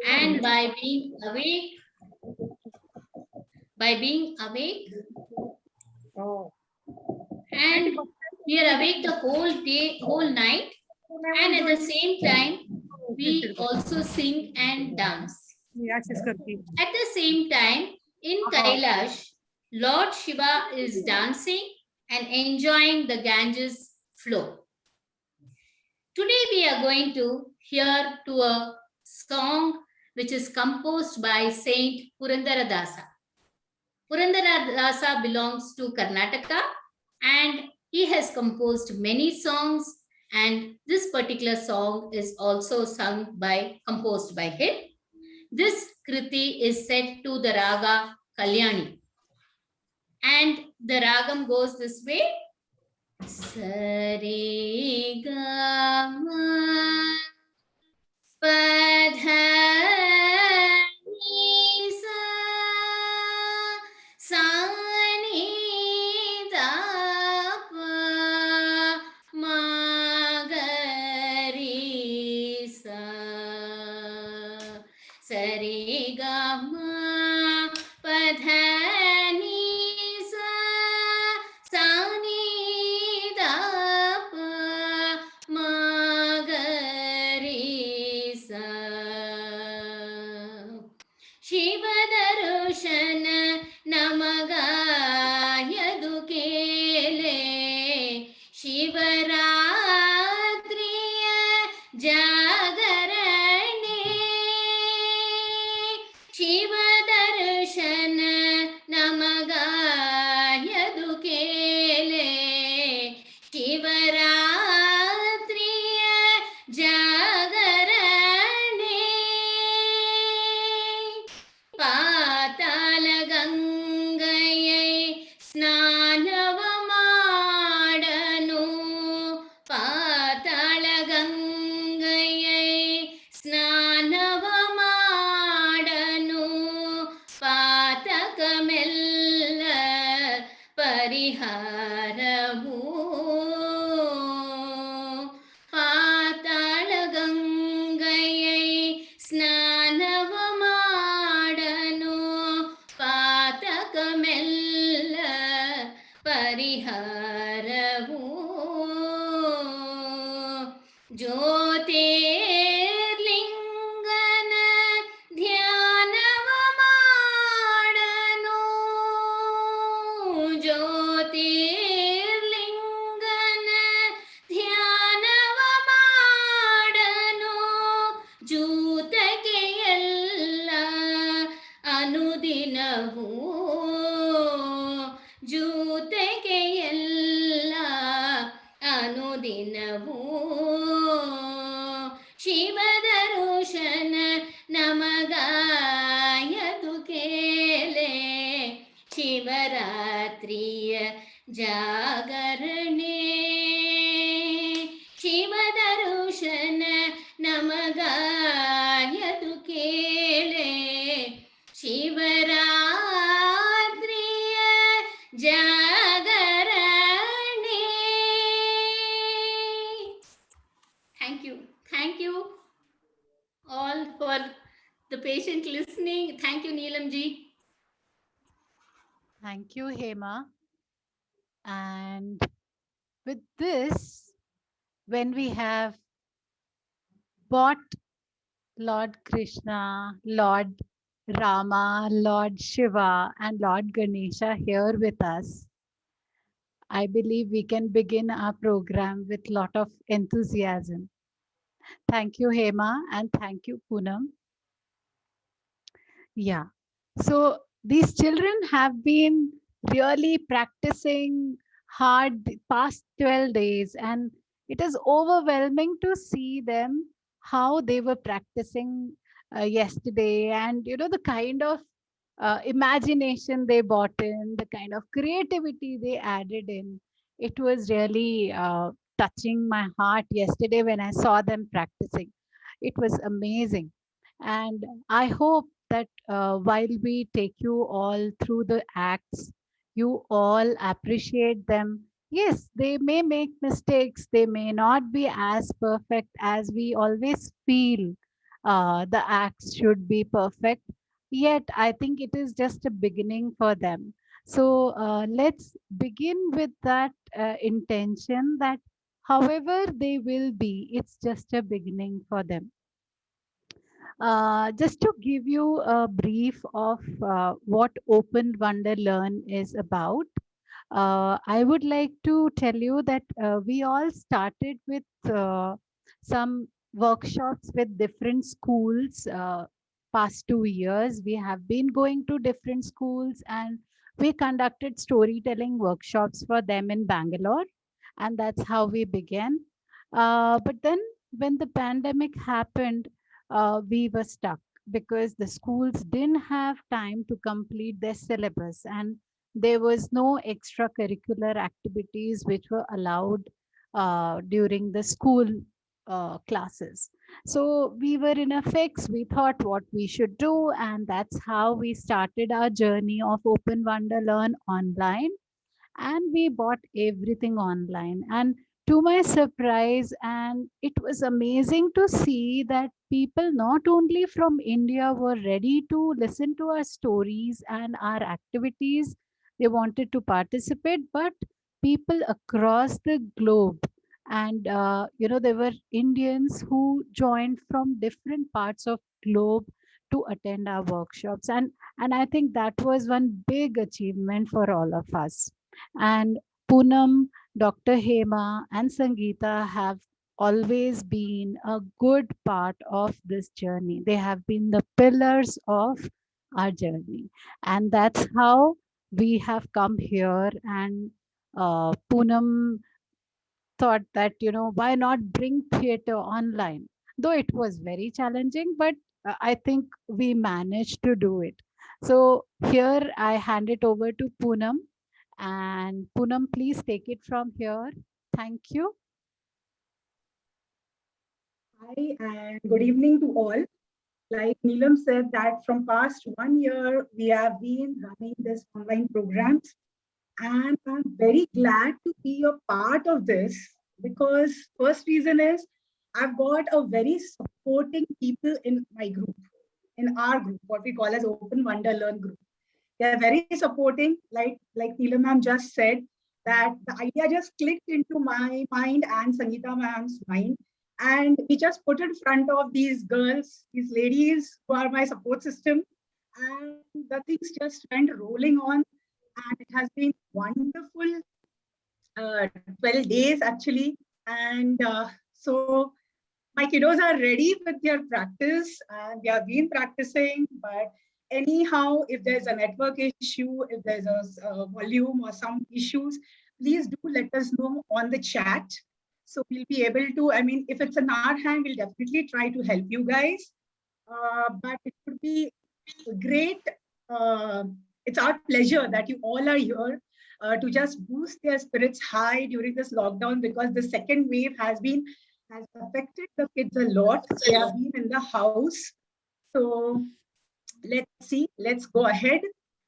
And by being awake, Oh. and we are awake the whole day, whole night, and at the same time, we also sing and dance. At the same time, in Kailash, Lord Shiva is dancing and enjoying the Ganges flow. Today we are going to hear to a song which is composed by Saint Purandaradasa. Purandaradasa belongs to Karnataka and he has composed many songs, and this particular song is also composed by him. This kriti is set to the raga Kalyani, and the ragam goes this way. Sare ga ma pa dha ni sa sa ni da pa ma ga ri sa. Sare ga ma pa dha ni sa sa ni da pa ma ga ri sa. ಶಿವದರುಶನ ನಮಗಾಯದು ಕೇಳೆ ಶಿವರಾತ್ರಿಯ ಜಾಗರಣೆ. ಶಿವದರ್ಶನ ನಮಗಾಯದು ಕೇಳೆ ಶಿವರಾತ್ರಿಯ ಜಾಗರಣೆ. ಪಾತಾಳ ಗಂಗೈ ಸ್ನಾನವ ಮಾಡನು. ಪಾತಾಳ ಗಂಗೈ ಸ್ನಾನವ ಮಾಡನು. ಪಾತಕಮೆಲ್ಲ ಪರಿಹಾರವು. ಪಾತಾಳ ಗಂಗೈ ಸ್ನಾನವ ಮಾಡನು. ಪಾತಕಮೆಲ್ಲ ಪರಿಹಾರವು. ಜ್ಯೋತಿರ್ಲಿಂಗನ ಧ್ಯಾನವ ಮಾಡನು. ಜ್ಯೋತಿರ್ಲಿಂಗನ ಧ್ಯಾನವ ಮಾಡನು. ಜೂತಕ್ಕೆ ಎಲ್ಲ ಅನುದಿನವೂ. ಜೂತಕ್ಕೆ ಎಲ್ಲ ಅನುದಿನವೂ. ಶಿವದರುಶನ ನಮಗಾಯದು ಕೇಳೆ ಶಿವರಾತ್ರಿಯ ಜಾಗರಣೆ. ಶಿವದರುಶನ ನಮಗಾಯದು ಕೇಳೆ ಶಿವರಾತ್ರಿಯ ಜಾಗರಣೆ. Thank you all for the patient listening. Thank you, Neelam ji. Thank you, Hema. And with this, when we have brought Lord Krishna, Lord Rama, Lord Shiva, and Lord Ganesha here with us, I believe we can begin our program with a lot of enthusiasm. Thank you, Hema, and thank you, Poonam. Yeah. So these children have been really practicing hard the past 12 days, and it is overwhelming to see them how they were practicing yesterday, and you know the kind of imagination they brought in, the kind of creativity they added in. It was really touching my heart yesterday when I saw them practicing. It was amazing. And I hope that while we take you all through the acts, you all appreciate them. Yes, they may make mistakes, they may not be as perfect as we always feel, the acts should be perfect. Yet, I think it is just a beginning for them. So let's begin with that intention that however they will be, it's just a beginning for them. Just to give you a brief of what Open Wonder Learn is about, I would like to tell you that we all started with some workshops with different schools. Past 2 years, we have been going to different schools and we conducted storytelling workshops for them in Bangalore. And that's how we began. But then, when the pandemic happened, we were stuck because the schools didn't have time to complete their syllabus and there was no extracurricular activities which were allowed during the school classes. So we were in a fix. We thought what we should do, and that's how we started our journey of Open Wonder Learn online, and we bought everything online. And to my surprise, and it was amazing to see that people not only from India were ready to listen to our stories and our activities, they wanted to participate, but people across the globe. And there were Indians who joined from different parts of globe to attend our workshops, and I think that was one big achievement for all of us. And Poonam, Dr. Hema, and Sangeeta have always been a good part of this journey. They have been the pillars of our journey. And that's how we have come here. And Poonam thought that, why not bring theater online? Though it was very challenging, but I think we managed to do it. So here I hand it over to Poonam, and Poonam, please take it from here. Thank you. Hi and good evening to all. Like Neelam said that from past 1 year, we have been running this online programs, and I'm very glad to be a part of this because first reason is I've got a very supporting people in my group, in our group, what we call as Open Wonder Learn group. They're very supporting, like Neelam ma'am just said, that the idea just clicked into my mind and Sangeeta ma'am's mind. And we just put in front of these girls, these ladies who are my support system. And the things just went rolling on. And it has been wonderful 12 days actually. And so my kiddos are ready with their practice and they have been practicing, but anyhow, if there's a network issue, if there's a volume or some issues, please do let us know on the chat. So we'll be able to, I mean, if it's in our hand, we'll definitely try to help you guys. But it would be great. It's our pleasure that you all are here to just boost their spirits high during this lockdown because the second wave has affected the kids a lot. They have been in the house. So let's see, let's go ahead.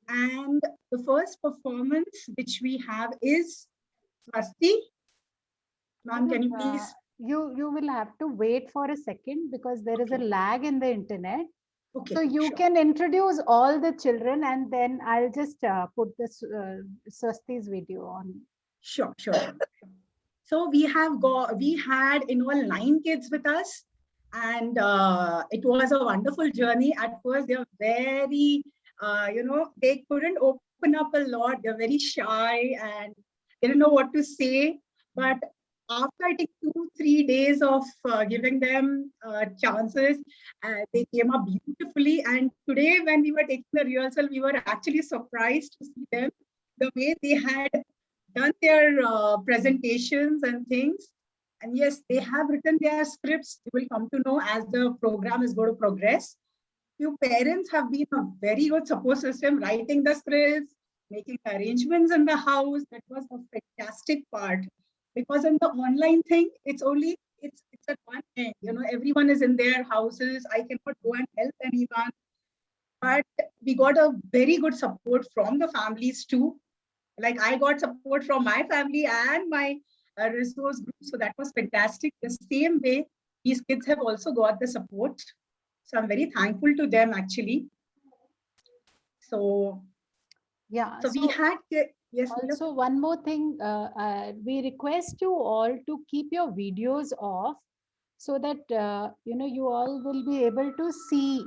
And the first performance which we have is Swasti. Ma'am, can you please? You will have to wait for a second because there is a lag in the internet. Okay, So you sure. can introduce all the children and then I'll just put this Swasti's video on. Sure. So we had in all 9 kids with us, and it was a wonderful journey. At first, they were very, they couldn't open up a lot. They're very shy and they didn't know what to say. But after I think 2-3 days of giving them chances, they came up beautifully. And today, when we were taking the rehearsal, we were actually surprised to see them the way they had done their presentations and things. And yes, they have written their scripts. You will come to know as the program is going to progress. Few parents have been a very good support system, writing the scripts, making arrangements in the house. That was a fantastic part. Because in the online thing, it's at one end. Everyone is in their houses. I cannot go and help anyone. But we got a very good support from the families too. Like I got support from my family and my resource group. So that was fantastic. The same way, these kids have also got the support. So I'm very thankful to them actually. So yeah. so we had, yes. Also, one more thing, we request you all to keep your videos off so that you all will be able to see.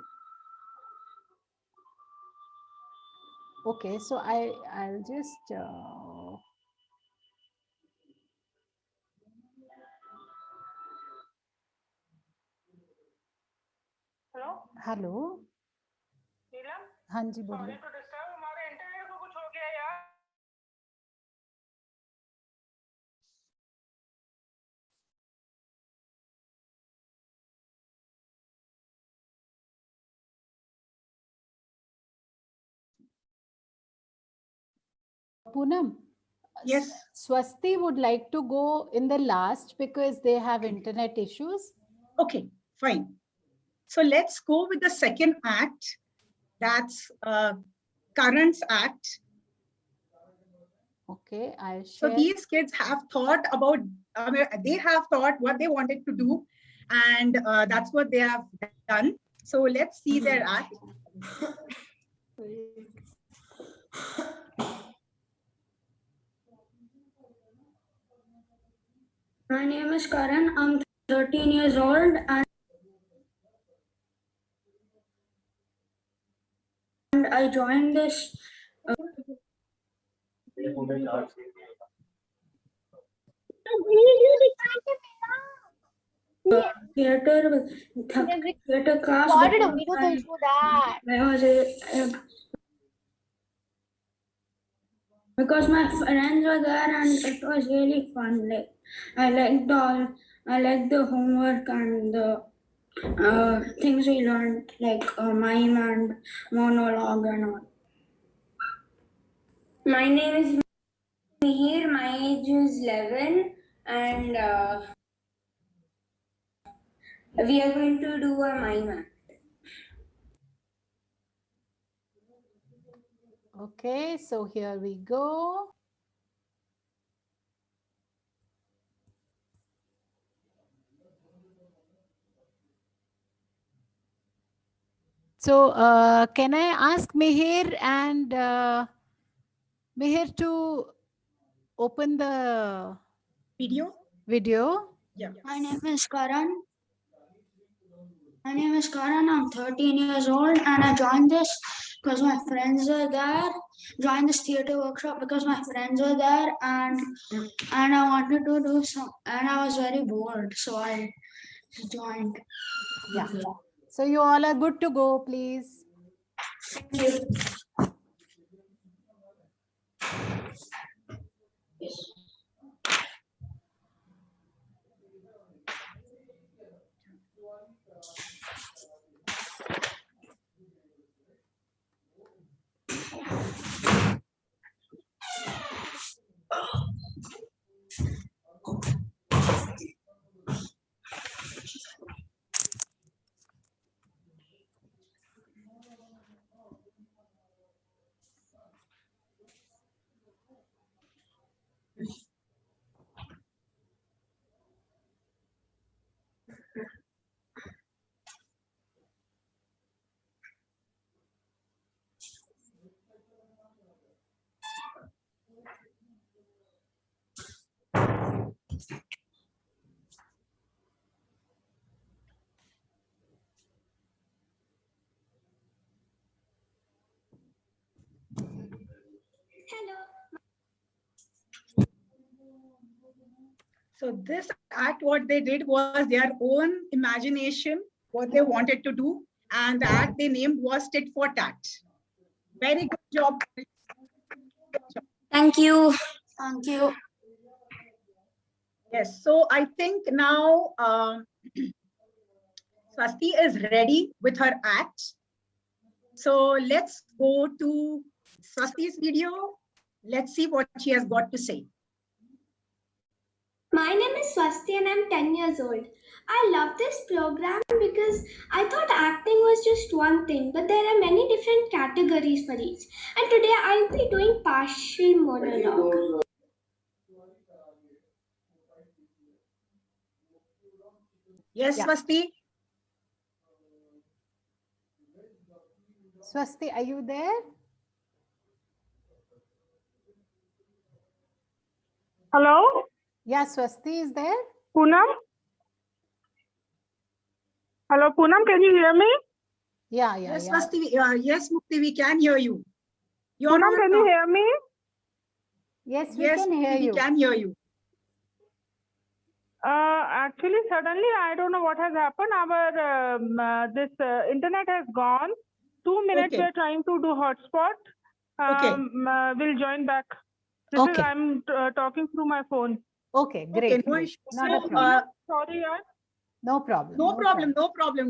Okay, so I'll just hello हाँ जी बोलिए Poonam, Yes. Swasti would like to go in the last because they have internet issues. Okay, fine. So let's go with the second act. That's Karan's act. Okay, I'll So share. these kids have thought about, they have thought what they wanted to do, and that's what they have done. So let's see their act. My name is Karan. I'm 13 years old and I joined this theater class. Because my friends were there and it was really fun. Like I liked the homework and the things we learned, like mime and monologue and all. My name is Mihir. My age is 11, and we are going to do a mime act. Okay, so here we go. So can I ask Mihir and Mihir to open the video? Yeah. My name is Karan. I'm 13 years old and I joined this because my friends were there. Joined this theater workshop because my friends were there and I wanted to do some and I was very bored, so I joined. Yeah. So you all are good to go, please. Thank you. So this act, what they did was their own imagination, what they wanted to do, and the act they named was Tit for Tat. Very good job. Thank you. Thank you. Yes, so I think now Swasti is ready with her act. So let's go to Swasti's video. Let's see what she has got to say. My name is Swasti and I'm 10 years old. I love this program because I thought acting was just one thing, but there are many different categories for each. And today I'll be doing partial monologue. Yes, Yeah. Swasti. Swasti, are you there? Hello, Yeah, Swasti is there. Poonam. Hello, Poonam, can you hear me? Yeah. Yes, Swasti, yes, Mukti, we can hear you. You're Poonam, not, can you hear me? Yes, we yes, can hear Mukti, we you. can hear you. Actually, suddenly, I don't know what has happened. Our this internet has gone. 2 minutes Okay. we're trying to do hotspot. Okay. We'll join back. This is Okay. I'm talking through my phone. Okay, great. Okay, no great. issue. Not So, a problem. Sorry, yaar. No problem. No problem.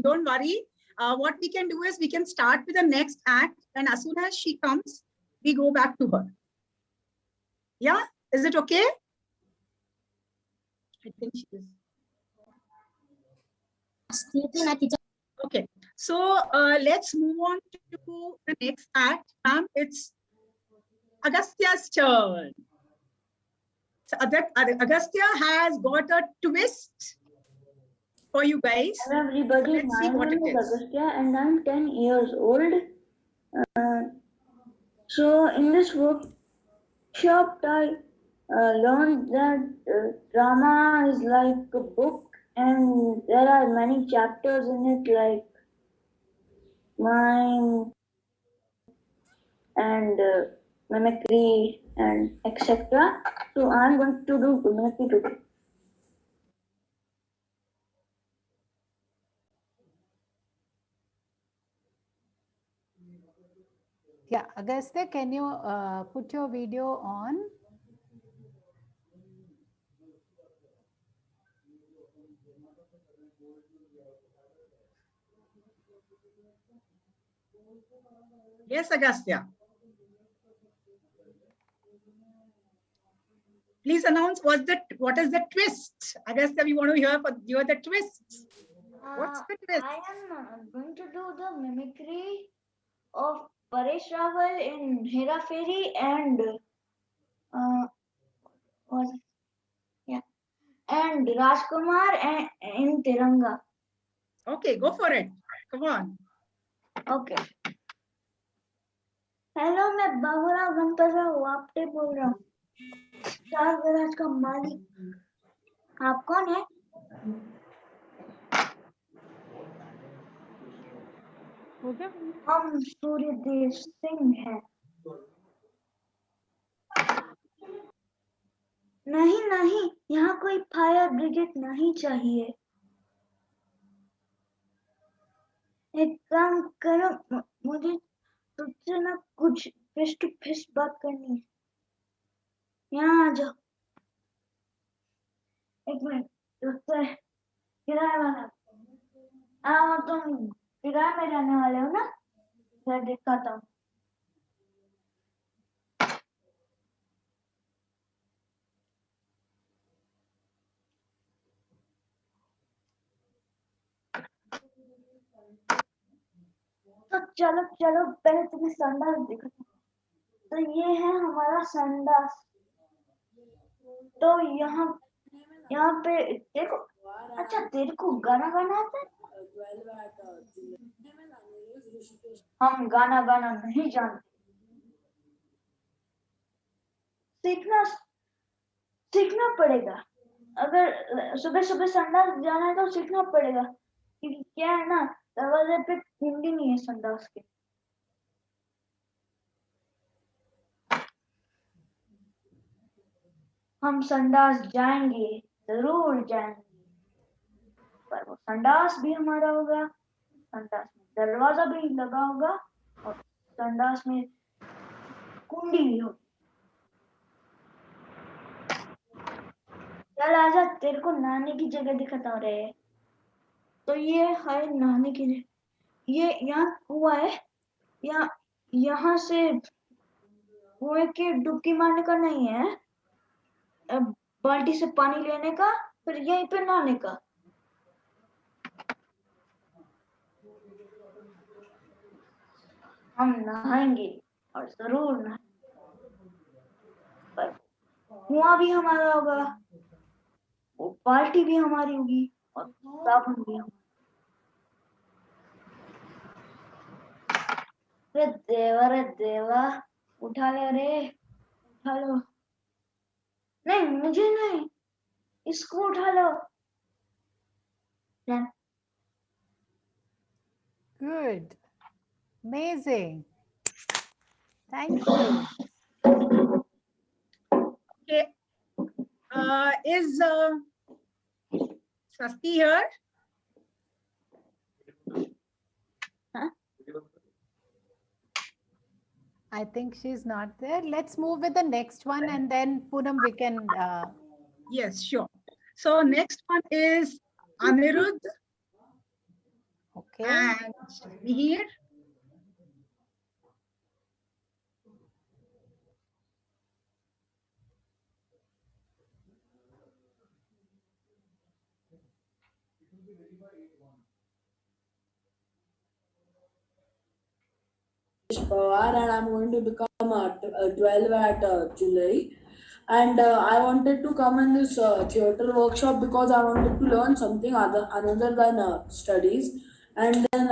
Don't worry. What we can do is we can start with the next act, and as soon as she comes, we go back to her. Yeah, is it okay? I think she is. Okay, so let's move on to the next act. It's Agastya's turn. So Agastya has got a twist for you guys. Hello everybody, Let's see my what name it is is. Agastya and I'm 10 years old. So in this workshop, I learned that drama is like a book and there are many chapters in it like mime and mimicry and etc. So I'm going to do mimicry today. Yeah, Agastya, can you put your video on? Yes, Agastya. Please announce what is the twist. Agastya, we want to hear the twist. What's the twist? I am going to do the mimicry of Paresh Rawal in Hera Fairy and and Rajkumar in Tiranga. Okay, go for it. Come on. Okay. Hello मैं बाबूराव गणपतराव वापटे बोल रहा हूँ star garage का मालिक आप कौन है हम सूर्यदेव सिंह हैं नहीं यहाँ कोई फायर ब्रिगेड नहीं चाहिए एक काम करो मुझे तुझसे ना कुछ फेस टू फेस बात करनी है यहाँ आ जाओ एक मिनट तुझसे किराया वाला तुम किराए में रहने वाले हो ना मैं दिखाता हूँ तो चलो पहले तुम्हें संडास दिखाता हूँ तो ये है हमारा संडास तो यहाँ पे देखो अच्छा तेरे को गाना गाना आता है हम गाना गाना नहीं जानते सीखना पड़ेगा अगर सुबह सुबह संडास जाना है तो सीखना पड़ेगा क्योंकि क्या है ना दरवाजे पे कुंडी नहीं है संडास के हम संडास जाएंगे जरूर जाएंगे पर वो संडास भी हमारा होगा संडास में दरवाजा भी लगा होगा और संडास में कुंडी भी होगी चल आजा तेरे को नहाने की जगह दिखाता हूँ रे तो ये है नहाने की जगह ये यहाँ कुआं है यहाँ से कुएं के डुबकी मारने का नहीं है बाल्टी से पानी लेने का फिर यहीं पे नहाने का हम नहाएंगे और जरूर नहाएंगे पर कुआं भी हमारा होगा वो बाल्टी भी हमारी होगी और साबुन भी हमारा रे देवा, उठा ले रे, उठा लो। नहीं मुझे नहीं, इसको उठा लो। Good. Amazing. Thank you. Okay. Is Swasti here? I think she's not there. Let's move with the next one and then Poonam we can. Yes, sure. So next one is Anirudh Okay. and Mihir. Pawar and I'm going to become 12 at July. And I wanted to come in this theater workshop because I wanted to learn something other than studies. And then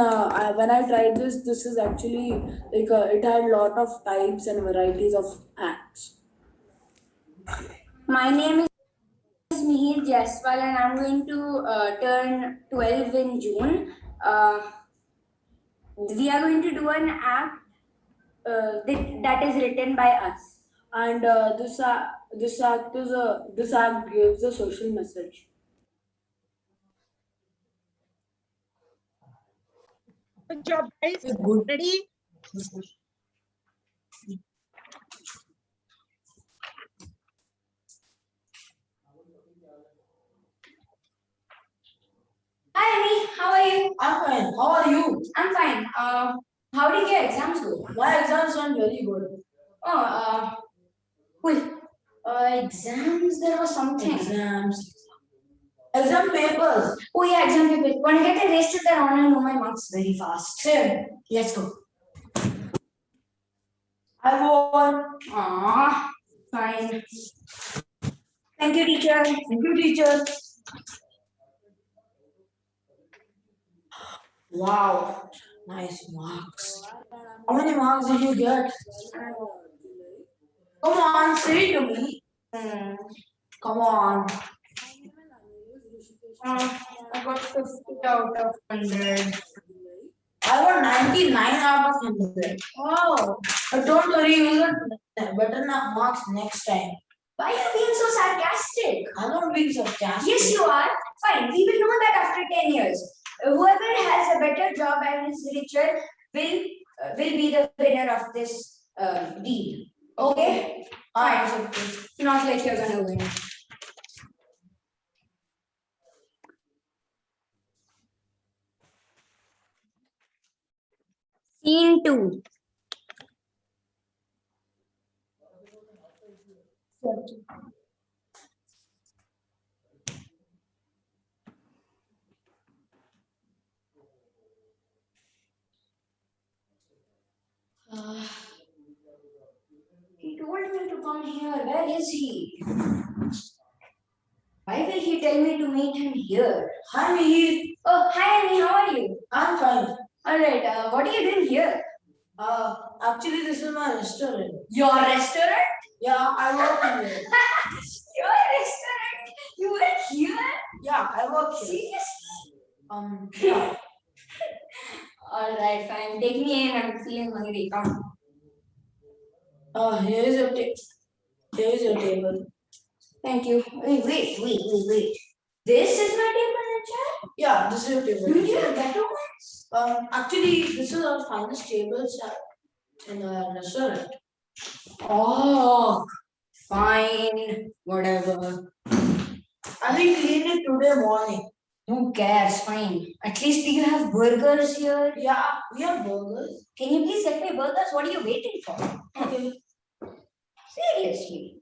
when I tried this is actually like it had a lot of types and varieties of acts. My name is Mihir Jaiswal and I'm going to turn 12 in June. We are going to do an act that is written by us. And this act gives a social message. Good job, guys. Good. Ready? Hi Annie, how are you? I'm fine. How are you? I'm fine. How did your exams go? My exams went very good. Oh, cool. Exams, there was something. Exam papers. Oh yeah, exam papers. Want to get a race to the round and know my marks very fast. Same. Let's go. I won. Ah, fine. Thank you, teacher. Thank you, teacher. Wow, nice marks. How many marks did you get? Come on, say it to me. Come on. I got 50 out of 100. I got 99 out of 100. Wow. But don't worry, you will get better marks next time. Why are you being so sarcastic? I'm not being sarcastic. Yes, you are. Fine. We will know that after 10 years. Whoever has a better job and is richer will be the winner of this deal. Okay? Fine. Not like you're gonna win. Scene 2. He told me to come here. Where is he? Why will he tell me to meet him here? Hi, Mihir. Oh, hi Annie, how are you? I'm fine. Alright, what are you doing here? Actually, this is my restaurant. Your restaurant? Yeah, I work in here. Your restaurant? You work here? Yeah, I work here. Seriously? Yeah. Alright, fine. Take me in. I'm feeling hungry. Come. Here is your table. Thank you. Wait. This is my table and chair? Yeah, this is your table. Do you have better ones? Actually, this is our finest table set in a restaurant. Oh, fine. Whatever. I will clean it today morning. Who cares? Fine. At least do you have burgers here? Yeah, we have burgers. Can you please get me burgers? What are you waiting for? Okay. Seriously.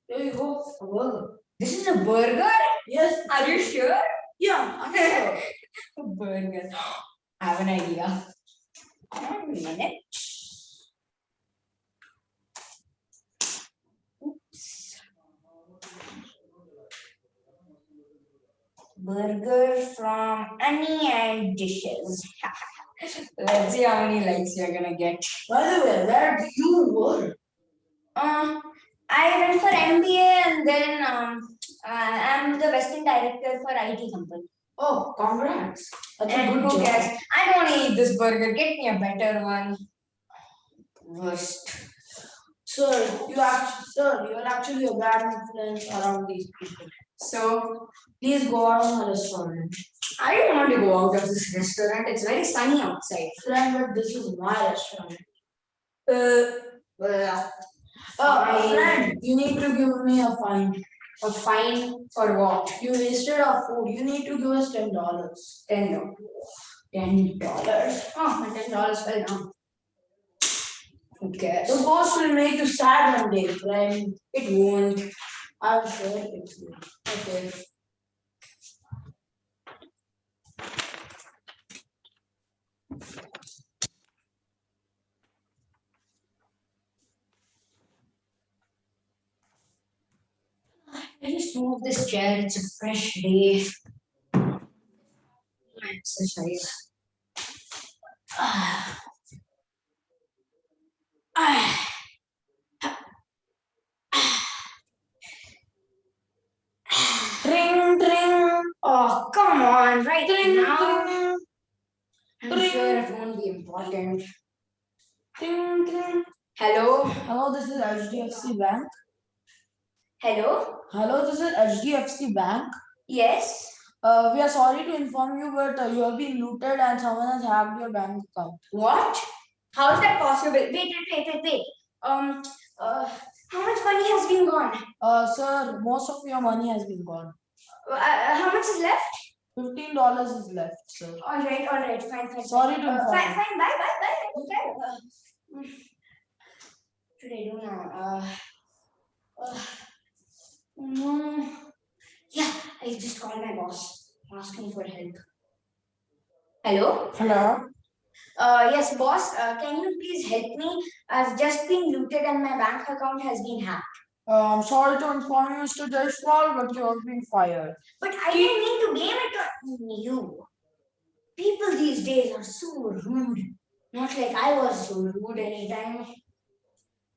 Here you go, a burger. This is a burger? Yes. Are you sure? Yeah, I'm sure. Burger. I have an idea. 1 minute. Oops. Burger from Annie and Dishes. Let's see how many likes you're gonna get. By the way, where do you work? I went for MBA and then I'm the Western director for IT company. Oh, congrats. That's a And good who job. cares? I don't want to eat this burger. Get me a better one. Worst. Sir, you're actually a bad influence around these people. So Please go out of the restaurant. I don't want to go out of this restaurant. It's very sunny outside. Friend, but this is my restaurant. Fine. Friend, you need to give me a fine. A fine for what? You wasted our food. You need to give us $10. $10. $10. Oh, my $10 fell down. Who cares? The boss will make you sad one day, friend. It won't. I'm sure it will. Okay. I just move this chair. It's a fresh day. Exercise. Ring, ring. Oh, come on, right Ring, now. ring. I'm sure it won't be important. Ring, ring. Hello? Hello, this is HDFC Bank. Hello? Hello, this is HDFC Bank. Yes? We are sorry to inform you, but you have been looted and someone has hacked your bank account. What? How is that possible? Wait. How much money has been gone? Sir, most of your money has been gone. How much is left? $15 is left, sir. All right, fine. Sorry to inform Fine, you. bye. Okay. What should I do now? Yeah, I just called my boss, asking for help. Hello? Hello? Yes, boss. Can you please help me? I've just been looted and my bank account has been hacked. I'm sorry to inform you, Mr. Jaiswal, but you have been fired. But I didn't mean to blame it on you. People these days are so rude. Not like I was so rude anytime.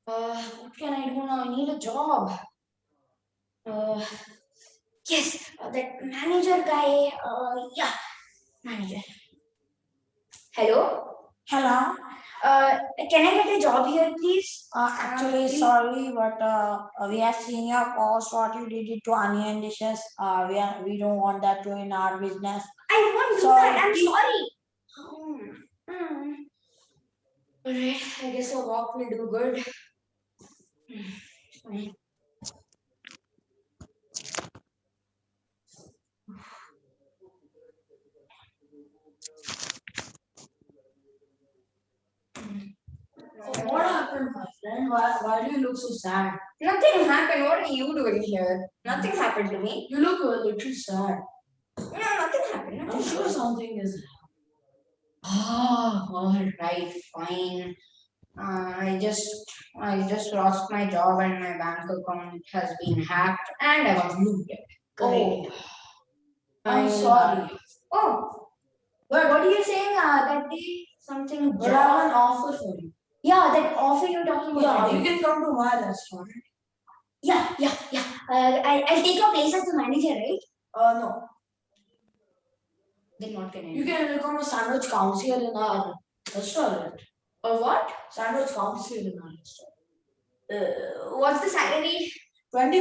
What can I do now? I need a job. Yes, that manager guy. Yeah, manager. Hello? Hello? Can I get a job here, please? Actually, sorry, but we have seen your post, what you did it to onion dishes. We don't want that to in our business. I won't do Sorry. that. I'm sorry. Alright, I guess a walk will do good. Fine. What happened, my friend? Why do you look so sad? Nothing happened. What are you doing here? Nothing happened to me. You look a little sad. No, nothing happened. I'm sure something is. All right, fine. I just lost my job and my bank account has been hacked and I was looted. Oh, I'm sorry. Oh, but what are you saying? That day something. But I have an offer for you. Yeah, that offer you're talking about. Yeah, you can come to my restaurant. Yeah. I'll take your place as the manager, right? No. Then what can I do? You can become a sandwich counsellor in our restaurant. Or what? Sandwich counsellor in our restaurant. What's the salary? $25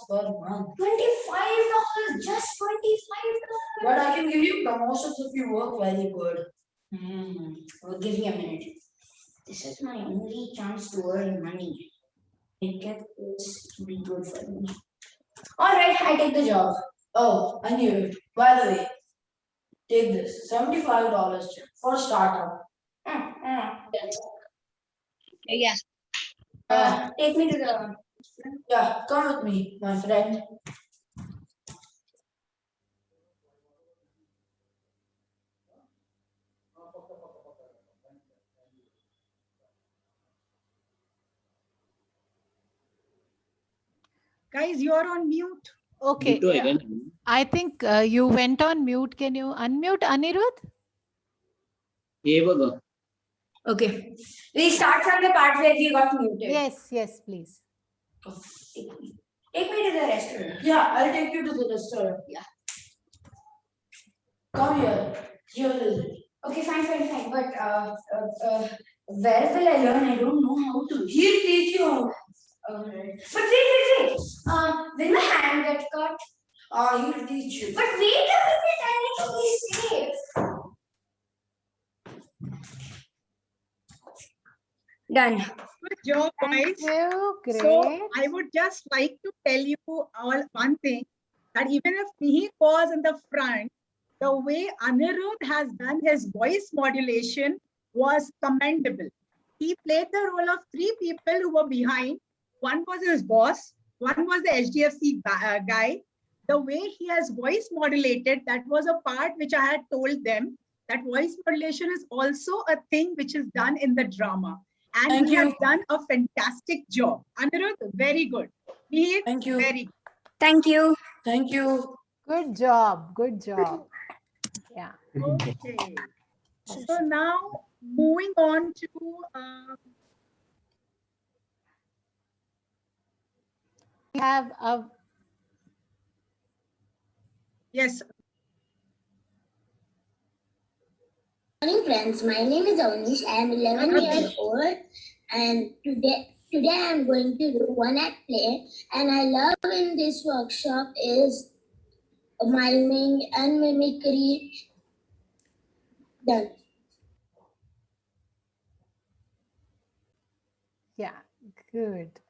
per month. $25, just $25. But I can give you promotions if you work very good. Well, give me a minute. This is my only chance to earn money. I get this to be good for me. All right, I take the job. Oh, I knew it. By the way, take this $75 check for startup. Yeah. Take me to the. Yeah, come with me, my friend. Guys, you're on mute. Okay. yeah. I think you went on mute. Can you unmute Anirudh? Evaga. Okay. We start from the part where we got muted. Yes, yes, please. Take me to the restaurant. Yeah, I'll take you to the restaurant. Yeah. Come here. Here. Okay, fine. But where will I learn? I don't know how to. He'll teach you how. Alright. But wait. Will my hand get cut? He'll teach you. But wait a minute, I need to be safe. Done. Good job, Thank guys. you. Great. So I would just like to tell you all one thing, that even if Mihik was in the front, the way Anirudh has done his voice modulation was commendable. He played the role of three people who were behind. One was his boss, one was the HDFC guy. The way he has voice modulated, that was a part which I had told them, that voice modulation is also a thing which is done in the drama. And Thank he has you. done a fantastic job. Anirudh, very good. Mihik, Thank you. very good. Thank you. Thank you. Good job. Good job. Yeah. Okay. So now moving on to We have a yes. Morning friends, my name is Avnish. I am 11 years old and today I am going to do one act play, and I love in this workshop is miming and mimicry done. Yeah, good.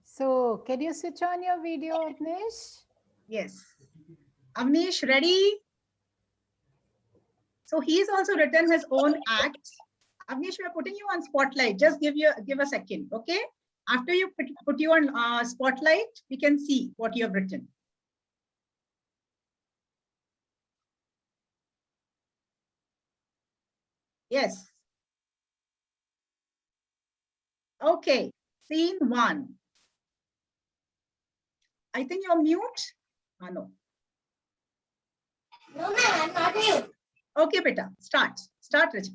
So can you switch on your video, Avnish? Yes. Avnish, ready? So he's also written his own act. Avnish, we are putting you on spotlight. Just give a second, okay? After you put you on spotlight, we can see what you have written. Yes. Okay, scene 1. I think you're mute. No. No, ma'am, I'm not you. Okay, beta. Start, Rachel.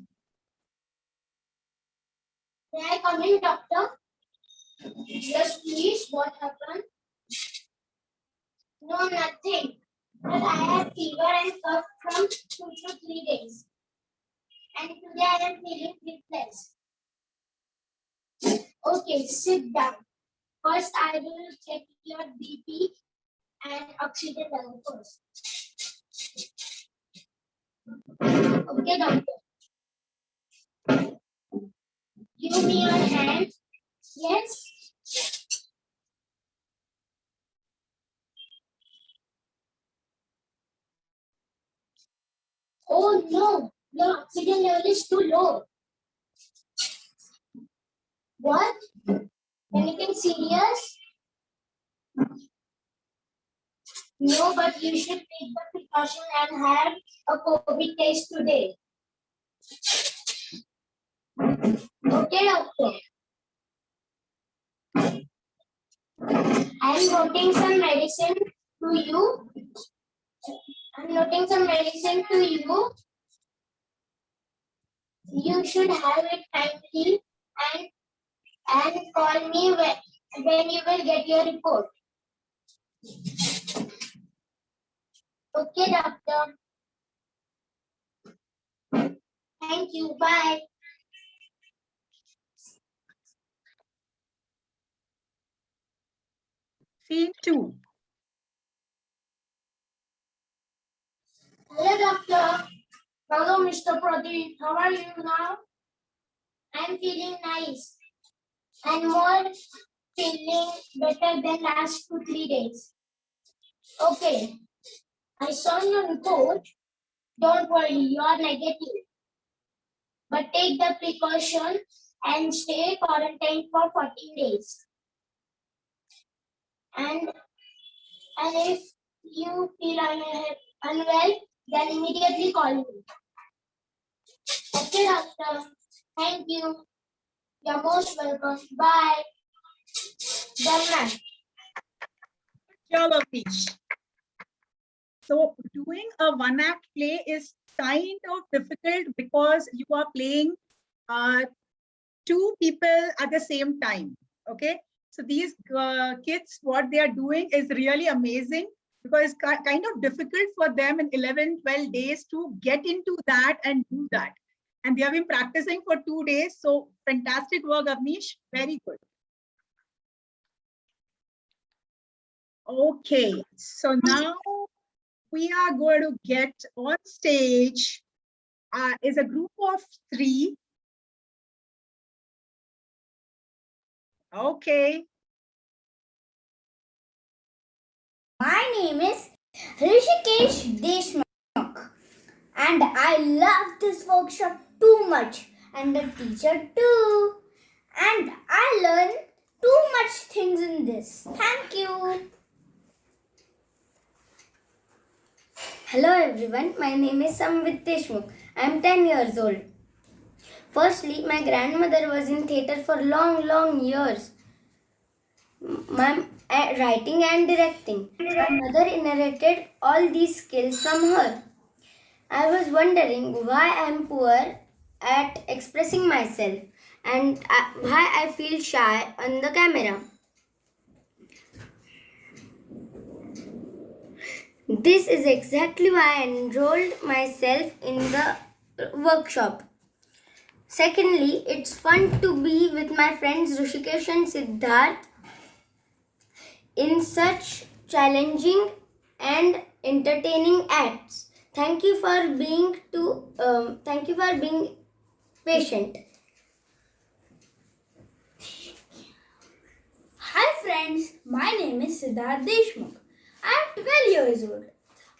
May I come in, doctor? Yes, please. What happened? No, nothing. But I have fever and cough from 2 to 3 days. And today I am feeling breathless. Okay, sit down. First, I will check your BP and oxygen level first. Okay, doctor. Give me your hand. Yes. Oh no, your oxygen level is too low. What? Anything serious? No, but you should take the precaution and have a COVID test today. Okay, doctor. I am noting some medicine to you. You should have it timely and call me when you will get your report. Okay, doctor. Thank you. Bye. Scene 2. Hello, doctor. Hello, Mr. Pradeep. How are you now? I'm feeling nice and more feeling better than last 2-3 days. Okay. I saw your report. Don't worry, you are negative. But take the precaution and stay quarantined for 14 days. And if you feel unwell, then immediately call me. Okay, doctor. Thank you. You're most welcome. Bye. Done, ma'am. Good job, Avnish. So doing a one-act play is kind of difficult because you are playing two people at the same time. Okay, so these kids, what they are doing is really amazing, because it's kind of difficult for them in 11-12 days to get into that and do that. And they have been practicing for 2 days. So fantastic work, Avnish. Very good. Okay, so now we are going to get on stage is a group of 3. Okay. My name is Hrishikesh Deshmukh, and I love this workshop too much, and the teacher too. And I learned too much things in this. Thank you. Hello everyone, my name is Samvit Deshmukh. I am 10 years old. Firstly, my grandmother was in theatre for long years. Writing and directing. My mother inherited all these skills from her. I was wondering why I am poor at expressing myself and why I feel shy on the camera. This is exactly why I enrolled myself in the workshop. Secondly, it's fun to be with my friends Hrishikesh and Siddharth in such challenging and entertaining acts. Thank you for being patient. Hi friends, my name is Siddharth Deshmukh. I am 12 years old.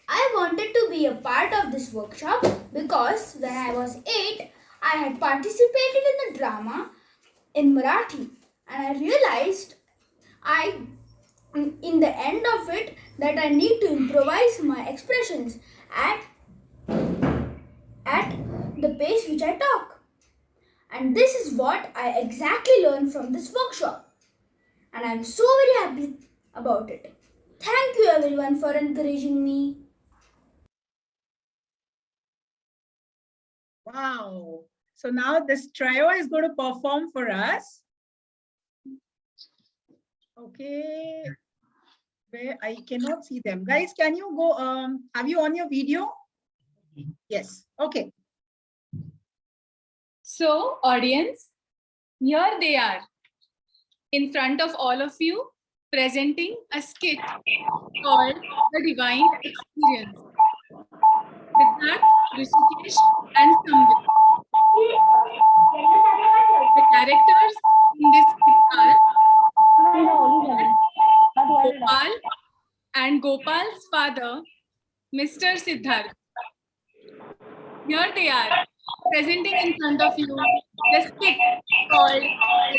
I wanted to be a part of this workshop because when I was 8, I had participated in a drama in Marathi, and I realized in the end of it that I need to improvise my expressions at the pace which I talk. And this is what I exactly learned from this workshop. And I am so very happy about it. Thank you everyone for encouraging me. Wow. So now this trio is going to perform for us. Okay. Where I cannot see them. Guys, can you go, have you on your video? Yes. Okay. So, audience, here they are, in front of all of you, presenting a skit called The Divine Experience. Siddharth, Hrishikesh, and Samvit. The characters in this skit are Gopal and Gopal's father, Mr. Siddharth. Here they are, presenting in front of you the skit called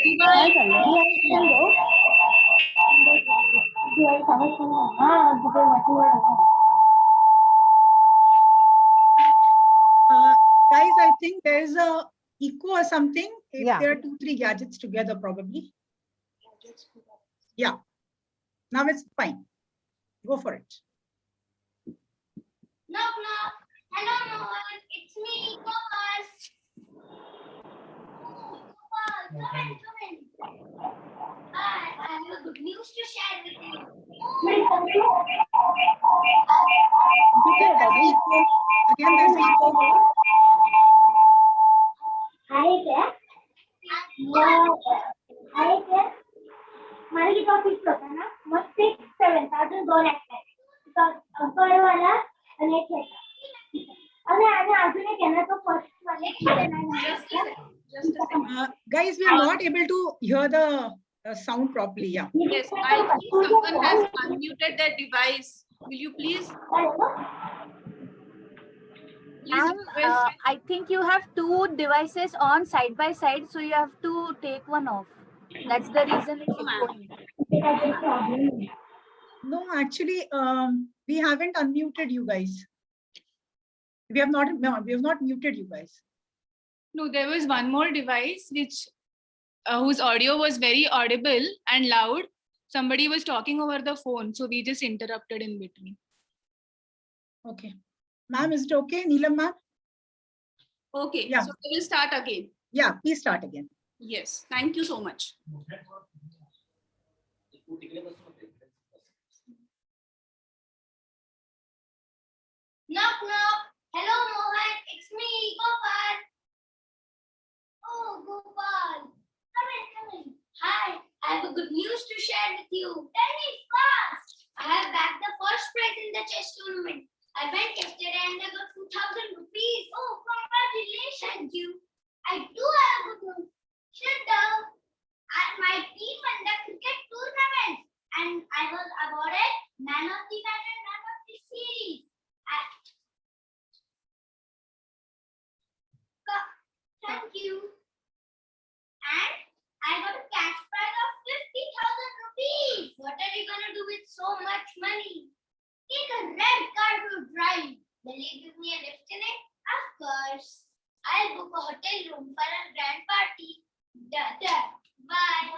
Divine Experience. Guys, I think there's a echo or something. If Yeah. there are 2-3 gadgets together, probably. Yeah. Now it's fine. Go for it. Knock, knock. Hello, no one. It's me, Gopal. Gopal, come in. Hi, I have a good news to share with you. Again, there's echo. Hi there. Hi there. मला की topic होता ना मग 6, 7 अजून 2 असतात परवाला आणि एक आणि अजून एक आहे ना तो फर्स्ट वाले Guys, we are not able to hear the sound properly. Yeah. Yes, I think someone has unmuted their device. Will you please? I think you have 2 devices on side by side, so you have to take one off. That's the reason it's echoing. No, actually, we haven't unmuted you guys. We have not muted you guys. No, there was one more device which whose audio was very audible and loud. Somebody was talking over the phone, so we just interrupted in between. Okay. Ma'am, is it okay? Neelam ma'am? Okay, Yeah. so we will start again. Yeah, please start again. Yes, thank you so much. Knock knock. Hello Mohan, it's me, Gopal. Oh Gopal, come in. Hi, I have a good news to share with you. Tell me fast. I have bagged the first prize in the chess tournament. I went yesterday and I got 2,000 rupees. Oh, congratulations. Thank you. I do have good news. Sit down. My team won the cricket tournament and I was awarded man of the match and man of the series. Thank you. And I got a cash prize of 50,000 rupees. What are you gonna do with so much money? Take a red car to drive. Will you give me a lift in it? Of course. I'll book a hotel room for a grand party. Done. Bye.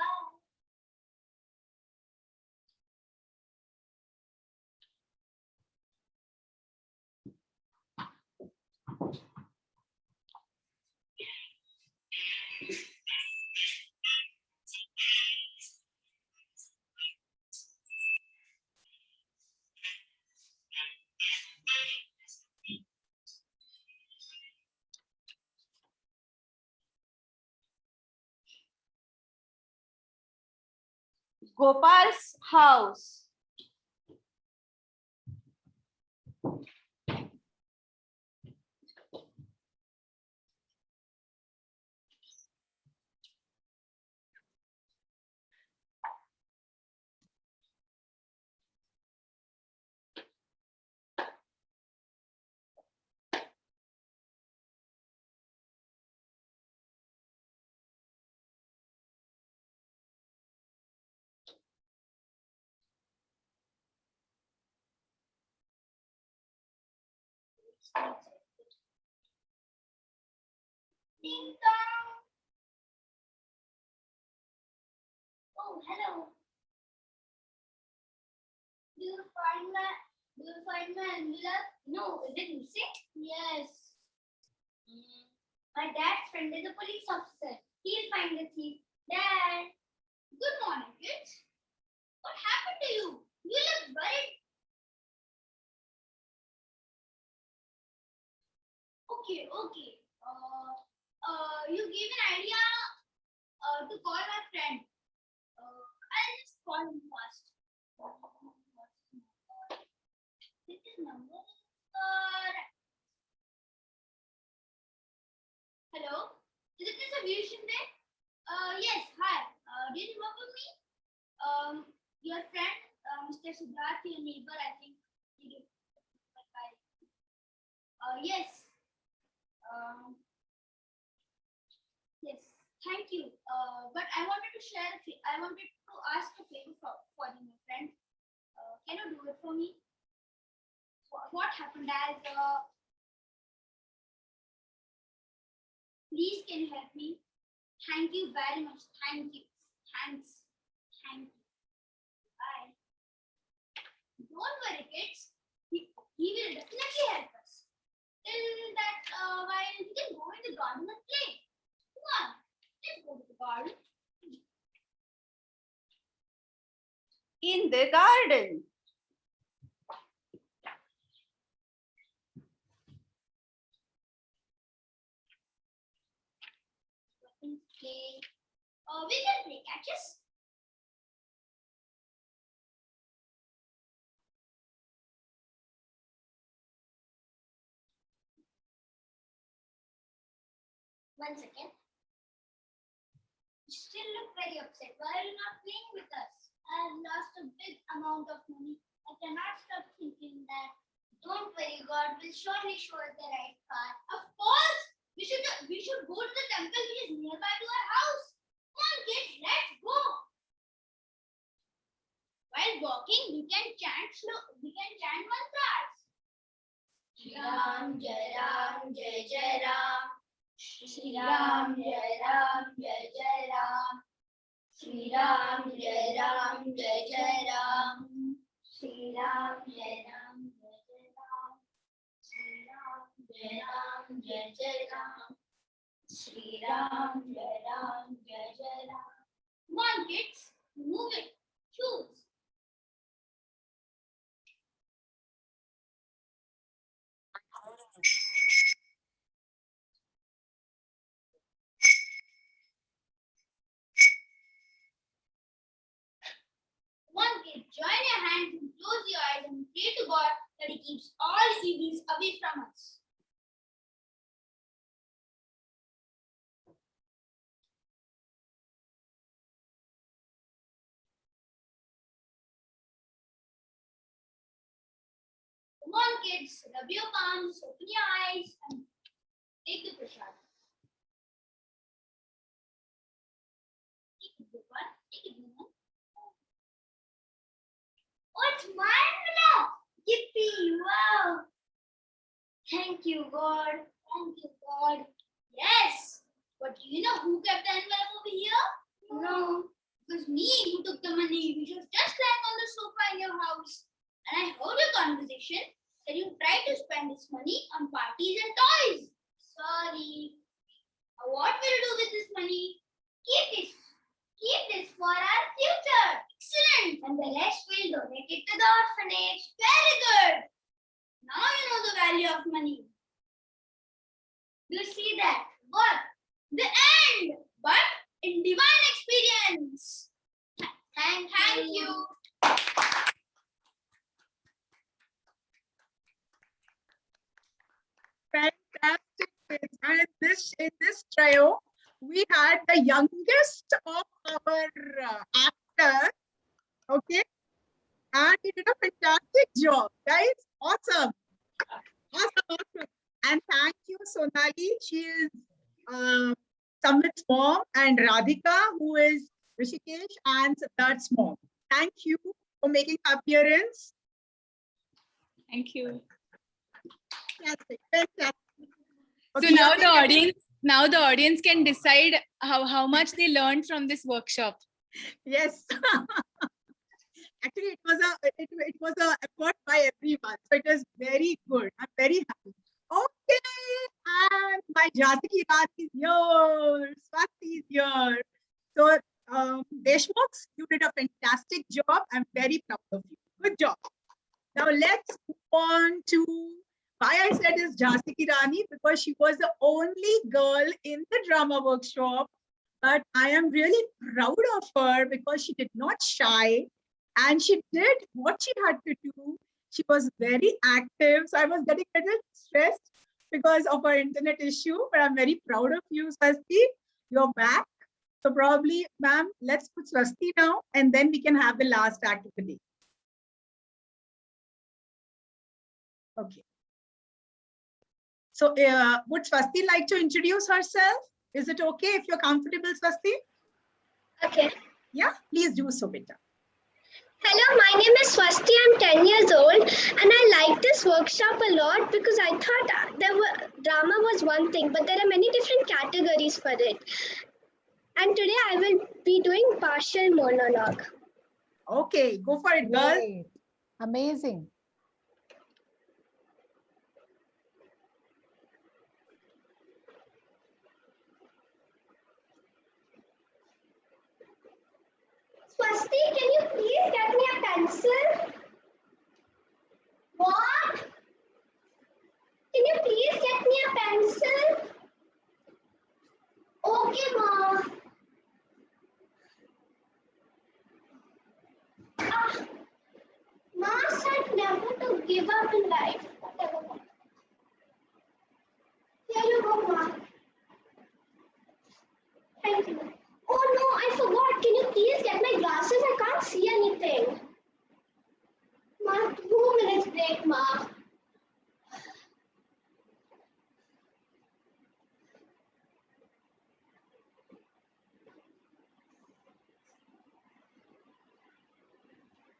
Gopal's house. Ding dong. Oh, hello. Do you find my envelope? No, is it missing? Yes. My dad's friend is a police officer. He'll find the thief. Dad. Good morning, kids. What happened to you? You look worried. Okay. You gave an idea to call my friend. I'll just call him first. This is number. Hello? Is it Mr. Vishinde? Yes, hi. Do you remember me? Your friend, Mr. Siddharth, your neighbor, I think. Yes. Yes, thank you. But I wanted to ask a favor for you, my friend. Can you do it for me? What happened as please can you help me? Thank you very much. Thank you. Thanks. Thank you. Bye. Don't worry, kids. He will definitely help us. Till that while we can go in the garden and play. Come on, let's go to the garden. In the garden. Play. We can play catches. One second. You still look very upset. Why are you not playing with us? I have lost a big amount of money. I cannot stop thinking that. Don't worry, God will surely show us the right path. Of course, we should go to the temple which is nearby to our house. Come on, kids, let's go. While walking, we can chant mantras. Shri Ram, Jai Ram, Jai Jai Ram. Shri Ram, Jai Ram, Jai Jai Ram. Shri Ram, Jai Ram, Jai Jai Ram. Shri Ram, Jai Ram, Jai Jai Ram. Shri Ram, Jai Ram, Jai Jai Ram. Shri Ram, Jai Ram, Jai Jai Ram. Come on, kids, move it. Choose. One kid, join your hands and close your eyes and pray to God that He keeps all evils away from us. Come on, kids, rub your palms, open your eyes, and take the prasad. Take it, good one. Take it, good one. Oh, it's my envelope! Yippee! Wow! Thank you, God. Thank you, God. Yes! But do you know who kept the envelope over here? No. It was me who took the money, which was just lying on the sofa in your house. And I heard your conversation that you tried to spend this money on parties and toys. Sorry. Now what will you do with this money? Keep this for our future. Excellent. And the rest we'll donate it to the orphanage. Very good. Now you know the value of money. You see that? What? The end. But in divine experience. Thank you. Fantastic. And in this trio, we had the youngest of our actors. Okay. And he did a fantastic job, guys. Awesome. Awesome. And thank you, Sonali. She is Samit's mom, and Radhika, who is Rishikesh and Siddharth's mom. Thank you for making appearance. Thank you. Fantastic. Fantastic. So Okay, now the audience can decide how much they learned from this workshop. Yes. Actually, it was a effort by everyone, so it was very good. I'm very happy. Okay, and my Jhansi Rani is here. Swati is here. So, Deshmukhs, you did a fantastic job. I'm very proud of you. Good job. Now let's move on to why I said is Jhansi Rani, because she was the only girl in the drama workshop. But I am really proud of her because she did not shy and she did what she had to do. She was very active. So I was getting a little stressed because of our internet issue, but I'm very proud of you, Swasti. You're back. So probably, ma'am, let's put Swasti now and then we can have the last act of the day. Okay. So would Swasti like to introduce herself? Is it okay if you're comfortable, Swasti? Okay. Yeah, please do so, beta. Hello, my name is Swasti. I'm 10 years old and I like this workshop a lot because I thought drama was one thing, but there are many different categories for it. And today I will be doing partial monologue. Okay, go for it, girls. Great. Amazing. Swasti, can you please get me a pencil? What? Can you please get me a pencil? Okay, Ma. Ma said never to give up in life. Whatever. Here you go, Ma. Thank you. Oh no, I forgot. Can you please get my glasses? I can't see anything. Ma, 2 minutes break, Ma.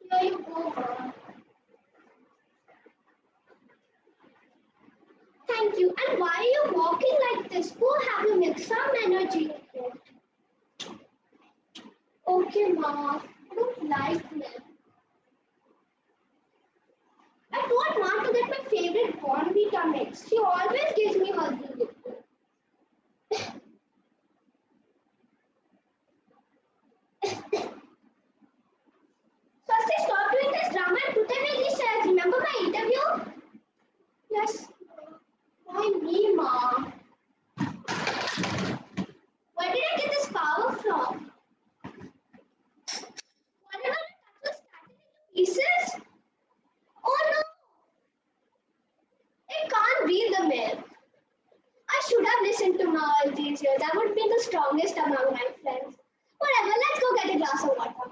Here you go, Ma. Thank you. And why are you walking like this? Go have you mix some energy. Okay, Ma. I don't like them. I told Ma to get my favorite Bonvita mix. She always gives me her liquid. all these years, I would be the strongest among my friends. Whatever, let's go get a glass of water.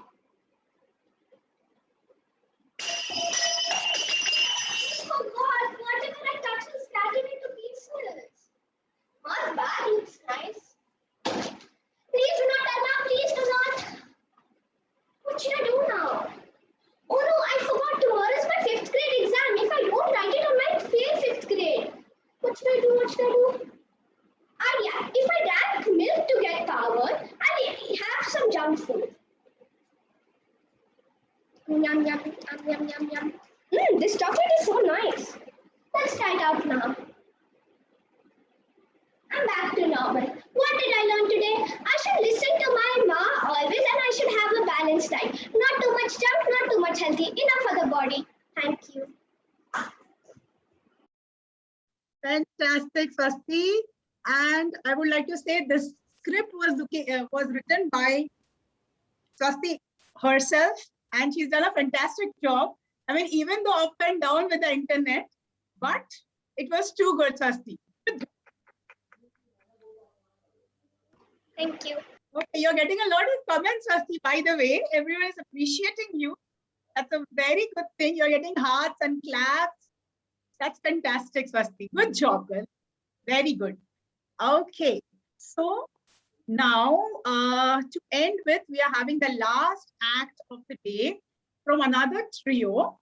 Oh God, whatever I touch is scattered into pieces. Not bad, looks nice. Please do not, Anna, please do not. What should I do now? Oh no, I forgot, tomorrow is my 5th grade exam. If I don't write it, I might fail 5th grade. What should I do? What should I do? Yeah, if I drank milk to get power, I'll have some junk food. Yum, yum, yum, yum, yum, yum. This chocolate is so nice. Let's try it out now. I'm back to normal. What did I learn today? I should listen to my ma always, and I should have a balanced diet. Not too much junk, not too much healthy. Enough for the body. Thank you. Fantastic, Swasti. And I would like to say this script was written by Swasti herself, and she's done a fantastic job. I mean, even though up and down with the internet, but it was too good, Swasti. Thank you. Okay, you're getting a lot of comments, Swasti, by the way. Everyone is appreciating you. That's a very good thing. You're getting hearts and claps. That's fantastic, Swasti. Good job, girl. Very good. Okay, so now to end with, we are having the last act of the day from another trio.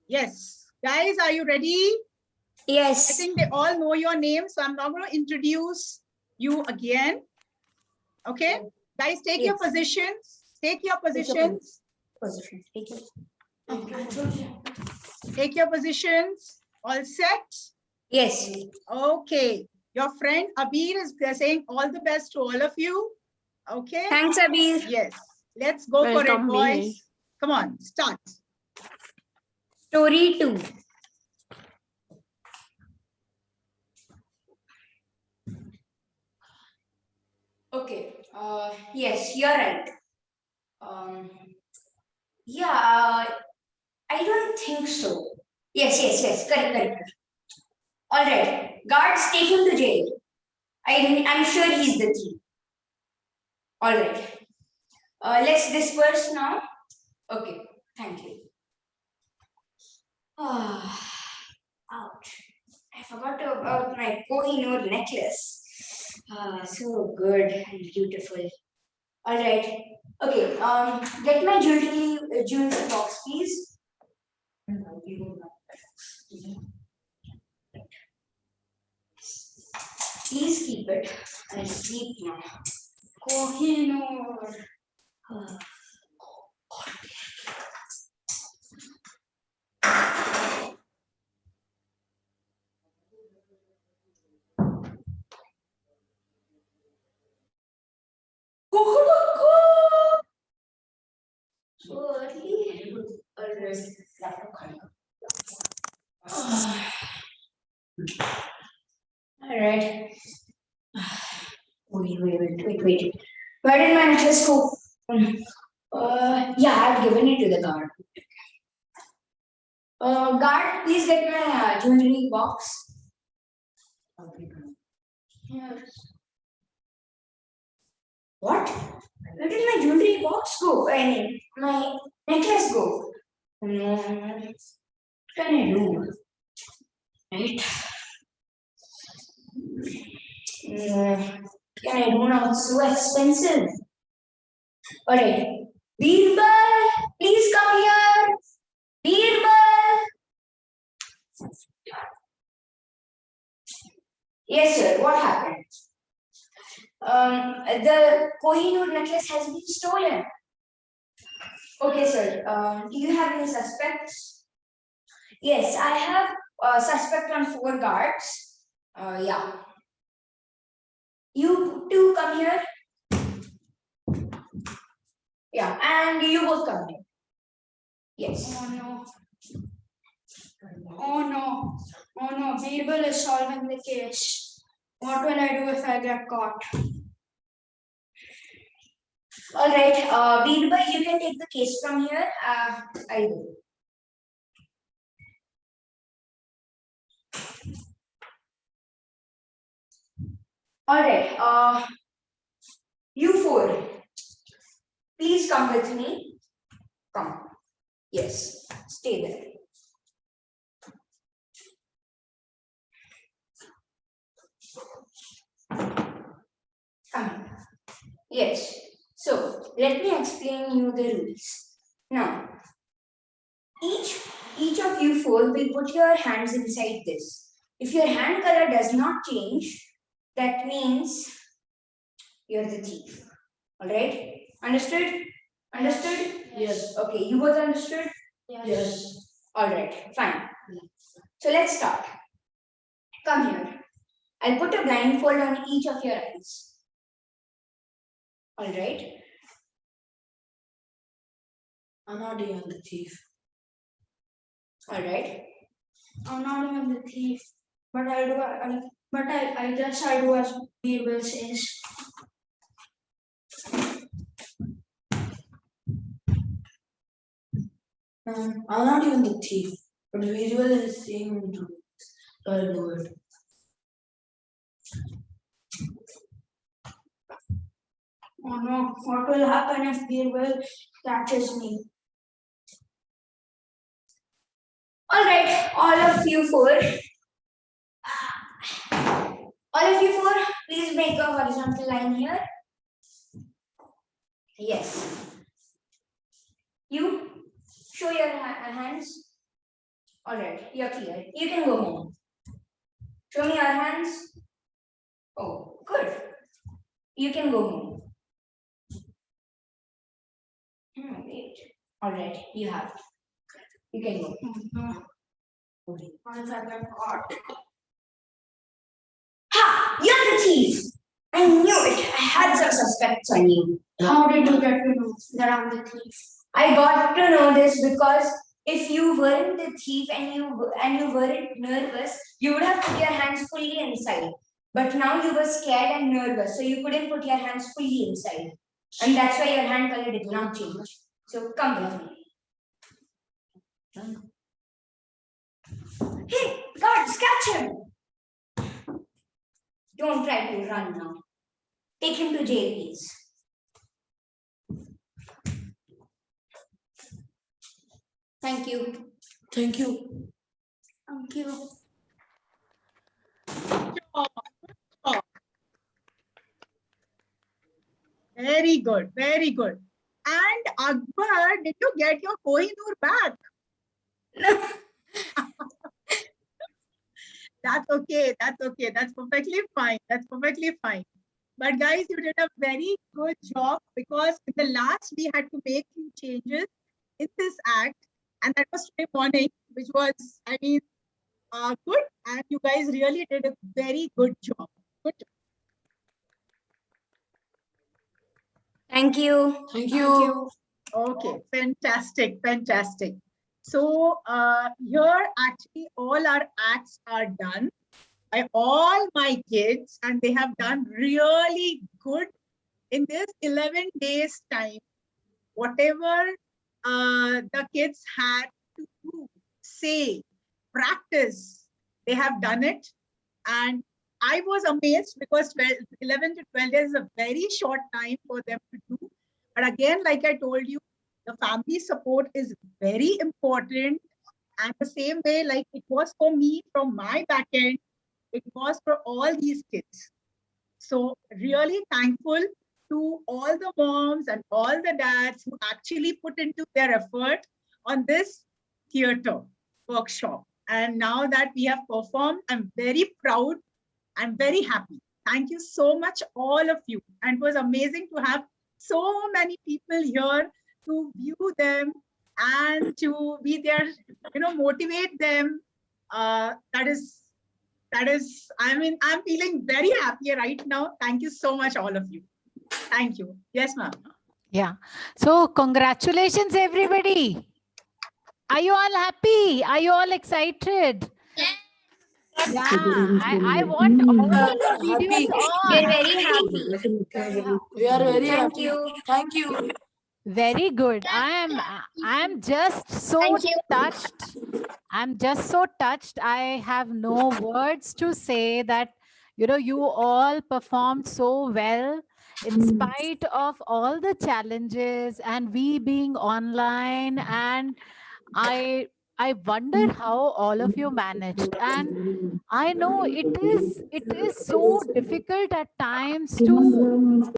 Yes, guys, are you ready? Yes. I think they all know your name, so I'm not going to introduce you again. Okay, guys, take your positions. Take your positions. Take your positions. All set? Yes. Okay. Your friend Abir is saying all the best to all of you. Okay. Thanks, Abir. Yes. Let's go for it, boys. Come on, start. Story 2. Okay. Yes, you're right. Yeah, I don't think so. Yes. Correct. All right. Guards, take him to jail. I'm sure he's the thief. All right. Let's disperse now. Okay. Thank you. Ouch. I forgot about my Kohinoor necklace. So good and beautiful. All right. Okay. Get my jewelry box, please. Please keep it. I'll sleep now. Kohinoor. All right. Wait. Where did my necklace go? Yeah, I've given it to the guard. Guard, please get my jewelry box. Yes. What? Where did my jewelry box go? I mean, my necklace go? No. What can I do? Right? Can I do now? It's so expensive. Alright. Birbal, please come here. Birbal. Yes, sir. What happened? The Kohinoor necklace has been stolen. Okay, sir. Do you have any suspects? Yes, I have a suspect on 4 guards. Yeah. You two come here. Yeah, and you both come here. Yes. Oh no, Birbal is solving the case. What will I do if I get caught? All right, Birbal, you can take the case from here. I will. All right. You four, please come with me. Come. Yes, stay there. Come. Yes. So let me explain you the rules. Now, each of you four will put your hands inside this. If your hand color does not change, that means you're the thief. All right? Understood? Understood? Yes. Okay, you both understood? Yes. All right, fine. So let's start. Come here. I'll put a blindfold on each of your eyes. All right? I'm not even the thief. All right? I'm not even the thief, but I guess I do as Birbal says. I'm not even the thief, but visual is saying me to do this, so I'll do it. Oh no, what will happen if Birbal catches me? All right, all of you four, please make a horizontal line here. Yes. You show your hands. All right, you're clear. You can go home. Show me your hands. Oh, good. You can go home. Wait. All right, you have. You can go. What if I get caught? Ha! You're the thief! I knew it. I had some suspects on you. How did you get to know that I'm the thief? I got to know this because if you weren't the thief and you weren't nervous, you would have put your hands fully inside. But now you were scared and nervous, so you couldn't put your hands fully inside. And that's why your hand color did not change. So come with me. Hey, guards, catch him! Don't try to run now. Take him to jail, please. Thank you. Thank you. Thank you. Very good, very good. And Akbar, did you get your Kohinoor back? That's okay, that's okay. That's perfectly fine. That's perfectly fine. But guys, you did a very good job because in the last we had to make few changes in this act, and that was today morning, which was, I mean, good. And you guys really did a very good job. Good job. Thank you. Thank you. Okay, fantastic, fantastic. So here actually all our acts are done by all my kids, and they have done really good in this 11 days time. Whatever the kids had to do, say, practice, they have done it. And I was amazed because 11 to 12 days is a very short time for them to do. But again, like I told you, the family support is very important. And the same way, like it was for me from my back end, it was for all these kids. So really thankful to all the moms and all the dads who actually put into their effort on this theater workshop. And now that we have performed, I'm very proud. I'm very happy. Thank you so much, all of you. And it was amazing to have so many people here to view them and to be there, motivate them. That is, I mean, I'm feeling very happy right now. Thank you so much, all of you. Thank you. Yes, ma'am. Yeah. So congratulations, everybody. Are you all happy? Are you all excited? Yeah, I want all the videos We're on. very happy. We are very Thank happy. you. Thank you. Very good. I am just so touched. I'm just so touched. I have no words to say that You know, you all performed so well in spite of all the challenges and we being online. And I wonder how all of you managed. And I know it is so difficult at times to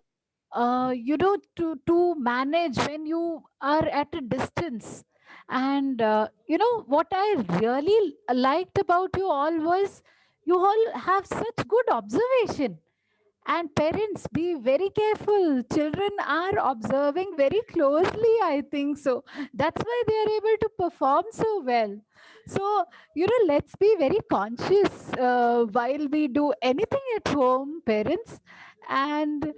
to manage when you are at a distance. And what I really liked about you all was you all have such good observation. And parents, be very careful. Children are observing very closely, I think so. That's why they are able to perform so well. So, let's be very conscious while we do anything at home, parents, and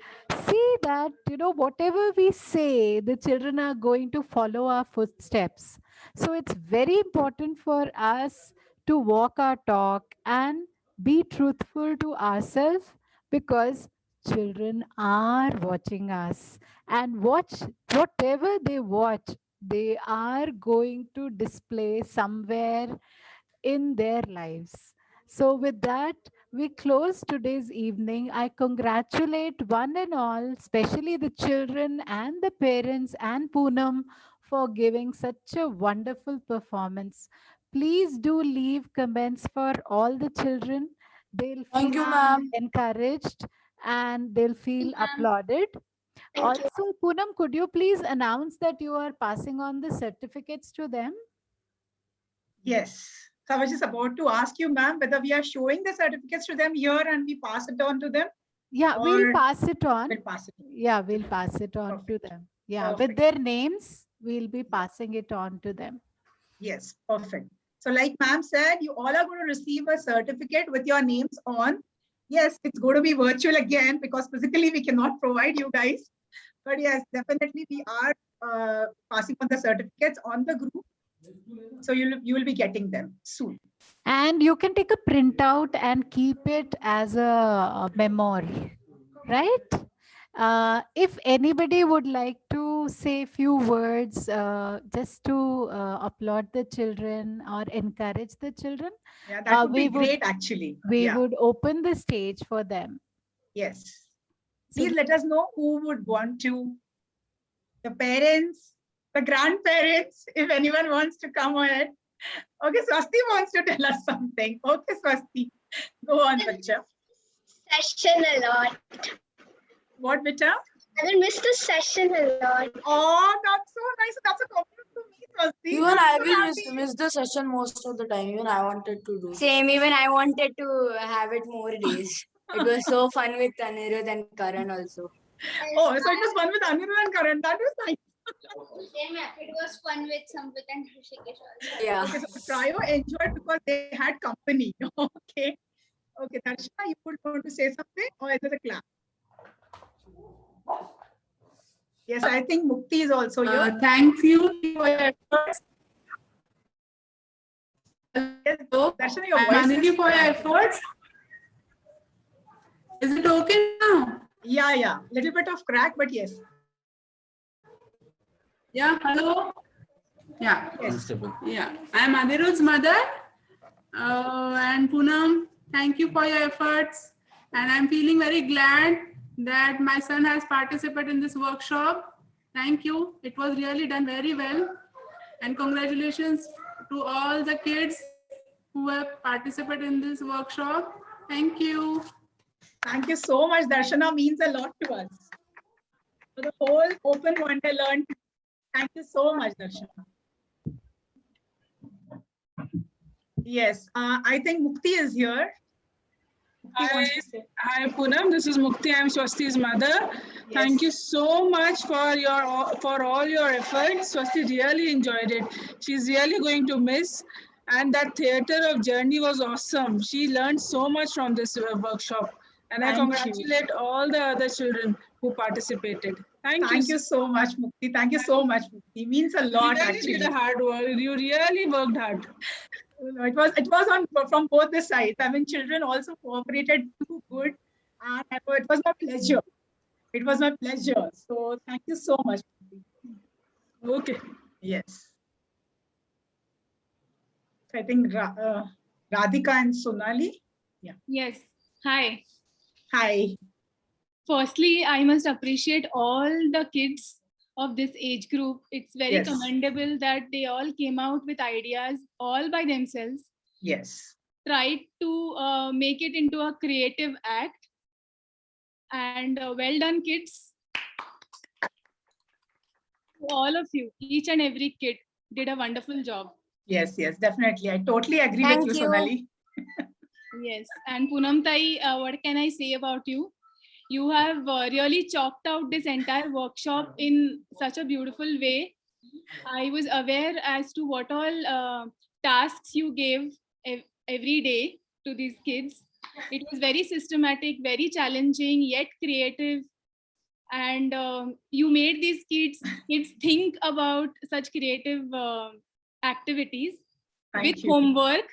see that, whatever we say, the children are going to follow our footsteps. So, it's very important for us to walk our talk and be truthful to ourselves, because children are watching us, and watch whatever they watch, they are going to display somewhere in their lives. So with that, we close today's evening. I congratulate one and all, especially the children and the parents and Poonam, for giving such a wonderful performance. Please do leave comments for all the children. They'll Thank you, feel ma'am. encouraged and they'll feel ma'am. applauded. Thank you. Also, Poonam, could you please announce that you are passing on the certificates to them? Yes. So I was just about to ask you, ma'am, whether we are showing the certificates to them here and we pass it on to them. Yeah, we'll Or pass it on. we'll pass it on. Yeah, we'll pass it on to Perfect. them. Yeah, with Perfect. their names, we'll be passing it on to them. Yes, perfect. So like ma'am said, you all are going to receive a certificate with your names on. Yes, it's going to be virtual again because physically we cannot provide you guys. But yes, definitely we are passing on the certificates on the group. So you will be getting them soon. And you can take a printout and keep it as a memory, right? If anybody would like to say a few words just to applaud the children or encourage the children, Yeah, that would be great actually. We Yeah. would open the stage for them. Yes. So Please let us know who would want to. The parents, the grandparents, if anyone wants to come ahead. Okay, Swasti wants to tell us something. Okay, Swasti, go on, Bacha. Session a lot. What, Beta? I will miss the session a lot. Oh, that's so nice. That's a compliment to me, Swasti. Even I'm I so will happy. miss the session most of the time. Even I wanted to do. Same, even I wanted to have it more days. It was so fun with Anirudh and Karan also. Oh, so it was fun with Anirudh and Karan. That was nice. Same, it was fun with Samvit and Hrishikesh also. Yeah. Okay, so Trio enjoyed because they had company. Okay. Okay, Darshana, you would want to say something or is it a clap? Yes, I think Mukti is also here. Thank you for your efforts. Yes, Darshana, your voice Thank you for your efforts. Is it okay now? Yeah. Little bit of crack, but yes. Yeah, hello. Yeah. Yes. Yeah, I'm Anirudh's mother. And Poonam, thank you for your efforts. And I'm feeling very glad that my son has participated in this workshop. Thank you. It was really done very well. And congratulations to all the kids who have participated in this workshop. Thank you. Thank you so much. Darshana means a lot to us. For the whole Open Wonderland. Thank you so much, Darshana. Yes, I think Mukti is here. Mukti wants to say. Hi Poonam, this is Mukti. I'm Swasti's mother. Thank you so much for all your efforts. Swasti really enjoyed it. She's really going to miss. And that theater of journey was awesome. She learned so much from this workshop. And I Thank you. congratulate all the other children who participated. Thank you so much, Mukti. Thank you so much, Mukti. Means a lot, You really actually. did a hard work. You really worked hard. No, it was on from both the sides. I mean, children also cooperated too good, and it was my pleasure. It was my pleasure. So thank you so much. Okay. Yes. I think Radhika and Sonali. Yeah. Yes. Hi. Hi. Firstly, I must appreciate all the kids of this age group. It's very Yes. commendable that they all came out with ideas all by themselves, Yes. tried to make it into a creative act. And well done, kids. To all of you, each and every kid did a wonderful job. Yes, yes, definitely. I totally agree with you, Sonali. Yes, and Poonam Tai, what can I say about you? You have really chalked out this entire workshop in such a beautiful way. I was aware as to what all tasks you gave every day to these kids. It was very systematic, very challenging, yet creative. And you made these kids think about such creative activities with you. homework.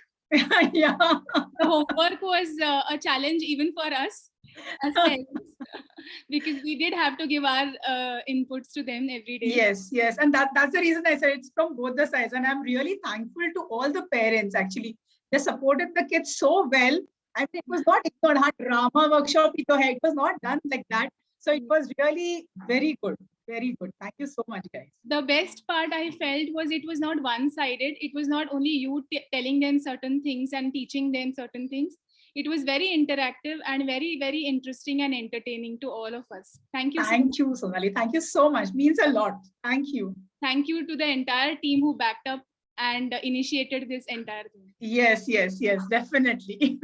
Yeah. The homework was a challenge even for us as parents because we did have to give our inputs to them every day. Yes, yes. And that's the reason I said it's from both the sides. And I'm really thankful to all the parents, actually. They supported the kids so well. I mean, it was not ignored. Our drama workshop, it was not done like that. So it was really very good. Very good. Thank you so much, guys. The best part I felt was it was not one-sided. It was not only you telling them certain things and teaching them certain things. It was very interactive and very, very interesting and entertaining to all of us. Thank you. Thank you, Sonali. Thank you so much. Means a lot. Thank you. Thank you to the entire team who backed up and initiated this entire thing. Yes, yes, yes, definitely.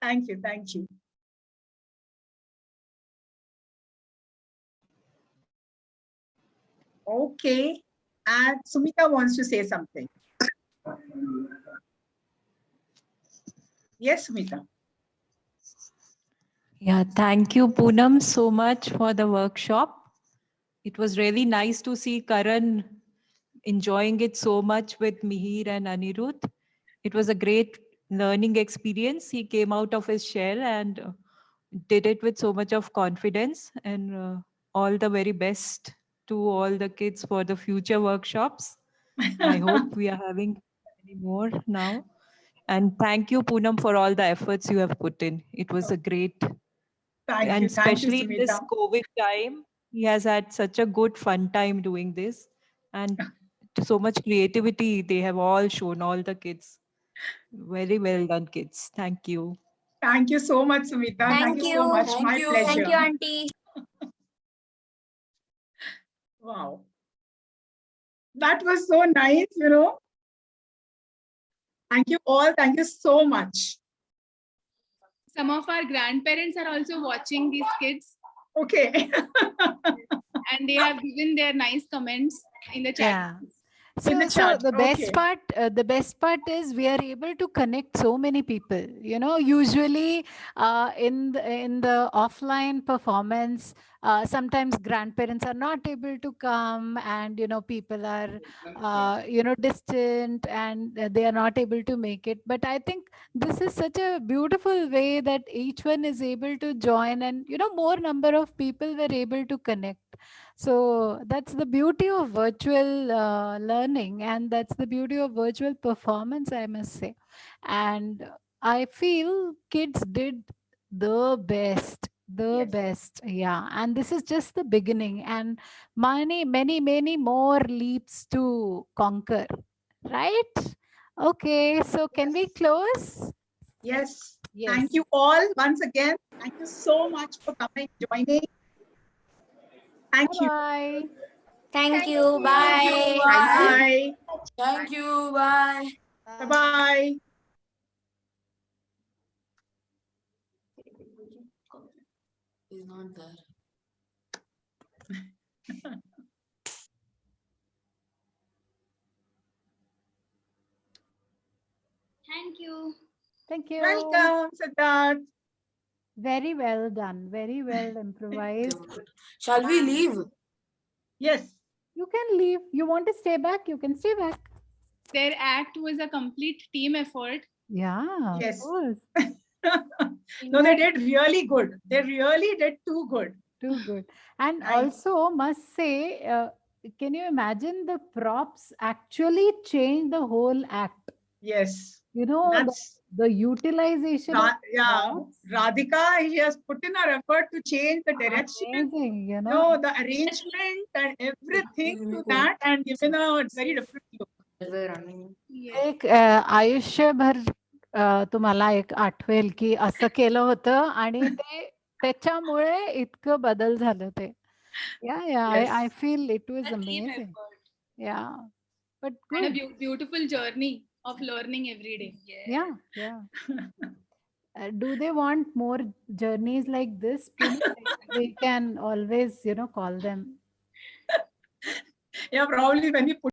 Thank you. Thank you. Okay. And Sumita wants to say something. Yes, Sumita. Yeah, thank you, Poonam, so much for the workshop. It was really nice to see Karan enjoying it so much with Mihir and Anirudh. It was a great learning experience. He came out of his shell and did it with so much of confidence, and all the very best to all the kids for the future workshops. I hope we are having many more now. And thank you, Poonam, for all the efforts you have put in. It was a great, and especially in this Sumita. COVID time, he has had such a good fun time doing this. And so much creativity they have all shown, all the kids. Very well done, kids. Thank you. Thank you so much, Sumita. Thank you so much. My pleasure. Thank you, Auntie. Wow. That was so nice, Thank you all. Thank you so much. Some of our grandparents are also watching these kids. Okay. And they have given their nice comments in the chat. Yeah. So the best part is we are able to connect so many people. Usually in the offline performance, sometimes grandparents are not able to come, and people are distant, and they are not able to make it. But I think this is such a beautiful way that each one is able to join, and more number of people were able to connect. So that's the beauty of virtual learning, and that's the beauty of virtual performance, I must say. And I feel kids did the best. Best. Yeah. And this is just the beginning, and many more leaps to conquer. Right? Okay. So can we close? Yes. Thank you all once again. Thank you so much for coming, joining. Thank you. Bye. Thank you. Bye. Bye. Thank you. Bye. Bye-bye. He's not there. Thank you. Thank you. Welcome, Siddharth. Very well done. Very well improvised. Shall we leave? Yes. You can leave. You want to stay back? You can stay back. Their act was a complete team effort. Yeah. Yes. Of course. No, they did really good. They really did too good. Too good. And Nice. also must say, can you imagine the props actually change the whole act? Yes. The the utilization. Yeah, Radhika, she has put in her effort to change the direction. Amazing, you know. No, the arrangement and everything to that, and given a very different look. एक आयुष्यभर तुम्हाला एक आठवेल की असं केलं होतं आणि ते त्याच्यामुळे इतकं बदल झालं ते. I feel it was amazing. Yeah, but good. And a beautiful journey of learning every day. Yeah. Do they want more journeys like this? We can always, call them. Yeah, probably when you put